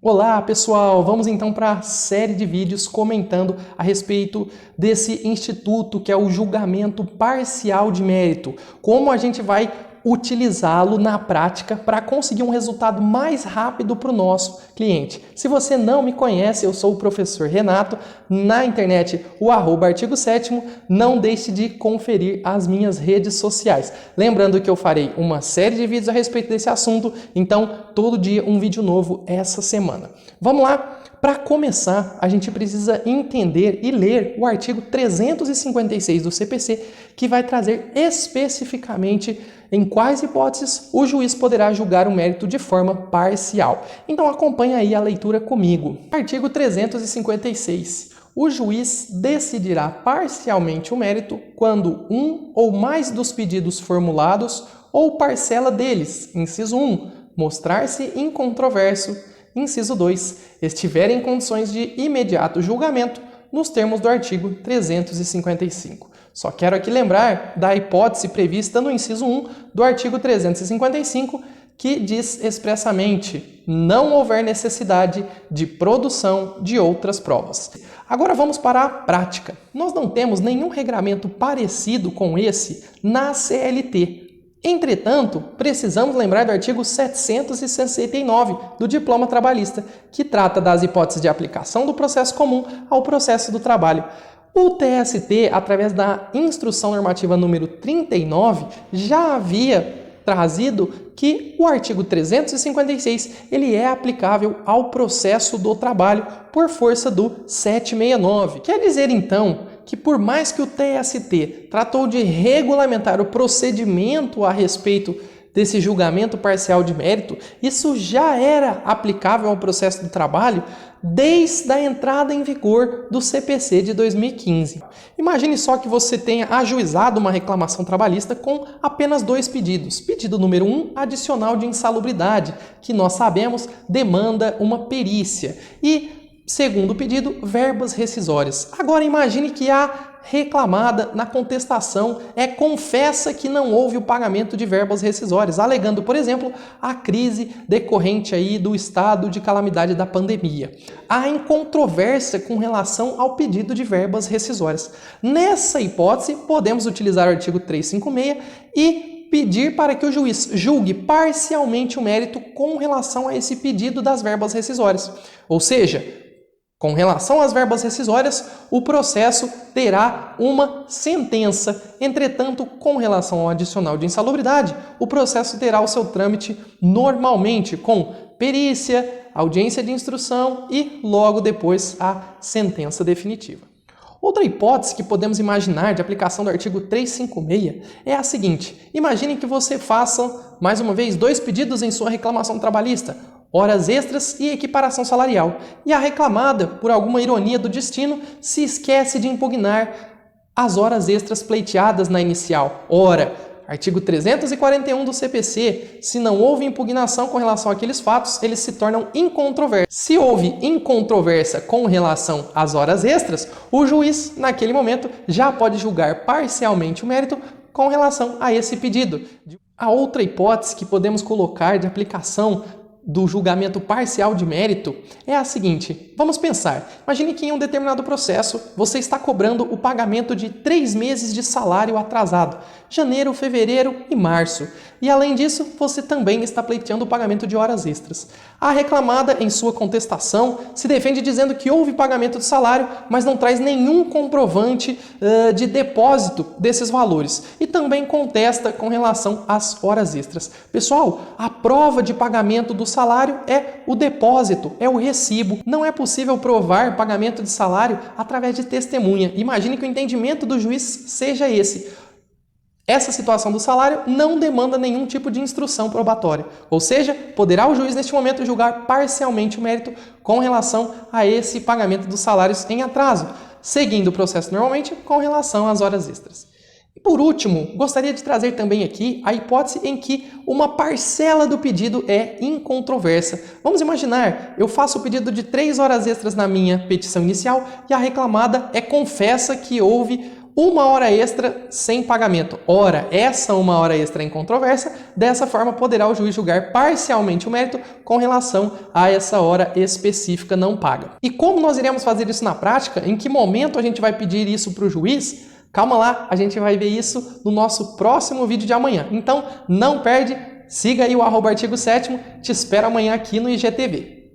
Olá pessoal, vamos então para a série de vídeos comentando a respeito desse instituto que é o julgamento parcial de mérito. Como a gente vai utilizá-lo na prática para conseguir um resultado mais rápido para o nosso cliente. Se você não me conhece, eu sou o professor Renato, na internet o @artigo7º, não deixe de conferir as minhas redes sociais. Lembrando que eu farei uma série de vídeos a respeito desse assunto, então todo dia um vídeo novo essa semana. Vamos lá? Para começar, a gente precisa entender e ler o artigo 356 do CPC, que vai trazer especificamente em quais hipóteses o juiz poderá julgar o mérito de forma parcial. Então acompanhe aí a leitura comigo. Artigo 356. O juiz decidirá parcialmente o mérito quando um ou mais dos pedidos formulados ou parcela deles, inciso 1, mostrar-se incontroverso, inciso 2, estiver em condições de imediato julgamento, nos termos do artigo 355. Só quero aqui lembrar da hipótese prevista no inciso 1 do artigo 355, que diz expressamente: não houver necessidade de produção de outras provas. Agora vamos para a prática. Nós não temos nenhum regramento parecido com esse na CLT. Entretanto, precisamos lembrar do artigo 769 do Diploma Trabalhista, que trata das hipóteses de aplicação do processo comum ao processo do trabalho. O TST, através da Instrução Normativa número 39, já havia trazido que o artigo 356 ele é aplicável ao processo do trabalho por força do 769. Quer dizer, então, que por mais que o TST tratou de regulamentar o procedimento a respeito desse julgamento parcial de mérito, isso já era aplicável ao processo do trabalho desde a entrada em vigor do CPC de 2015. Imagine só que você tenha ajuizado uma reclamação trabalhista com apenas 2 pedidos. Pedido número 1, adicional de insalubridade, que nós sabemos demanda uma perícia. E segundo pedido, verbas rescisórias. Agora imagine que a reclamada na contestação confessa que não houve o pagamento de verbas rescisórias, alegando, por exemplo, a crise decorrente aí do estado de calamidade da pandemia. Há incontrovérsia com relação ao pedido de verbas rescisórias. Nessa hipótese, podemos utilizar o artigo 356 e pedir para que o juiz julgue parcialmente o mérito com relação a esse pedido das verbas rescisórias. Ou seja, com relação às verbas rescisórias, o processo terá uma sentença. Entretanto, com relação ao adicional de insalubridade, o processo terá o seu trâmite normalmente, com perícia, audiência de instrução e, logo depois, a sentença definitiva. Outra hipótese que podemos imaginar de aplicação do artigo 356 é a seguinte: imagine que você faça, mais uma vez, 2 pedidos em sua reclamação trabalhista: horas extras e equiparação salarial. E a reclamada, por alguma ironia do destino, se esquece de impugnar as horas extras pleiteadas na inicial. Ora, artigo 341 do CPC, se não houve impugnação com relação àqueles fatos, eles se tornam incontroversos. Se houve incontrovérsia com relação às horas extras, o juiz, naquele momento, já pode julgar parcialmente o mérito com relação a esse pedido. A outra hipótese que podemos colocar de aplicação do julgamento parcial de mérito é a seguinte: vamos pensar, imagine que em um determinado processo você está cobrando o pagamento de 3 meses de salário atrasado, janeiro, fevereiro e março, e além disso você também está pleiteando o pagamento de horas extras. A reclamada, em sua contestação, se defende dizendo que houve pagamento de salário, mas não traz nenhum comprovante de depósito desses valores, e também contesta com relação às horas extras. Pessoal, a prova de pagamento do salário é o depósito, é o recibo. Não é possível provar pagamento de salário através de testemunha. Imagine que o entendimento do juiz seja esse: essa situação do salário não demanda nenhum tipo de instrução probatória. Ou seja, poderá o juiz neste momento julgar parcialmente o mérito com relação a esse pagamento dos salários em atraso, seguindo o processo normalmente com relação às horas extras. E por último, gostaria de trazer também aqui a hipótese em que uma parcela do pedido é incontroversa. Vamos imaginar, eu faço o pedido de 3 horas extras na minha petição inicial e a reclamada confessa que houve uma hora extra sem pagamento. Ora, essa uma hora extra em controvérsia, dessa forma poderá o juiz julgar parcialmente o mérito com relação a essa hora específica não paga. E como nós iremos fazer isso na prática? Em que momento a gente vai pedir isso para o juiz? Calma lá, a gente vai ver isso no nosso próximo vídeo de amanhã. Então, não perde, siga aí o @artigo 7º, te espero amanhã aqui no IGTV.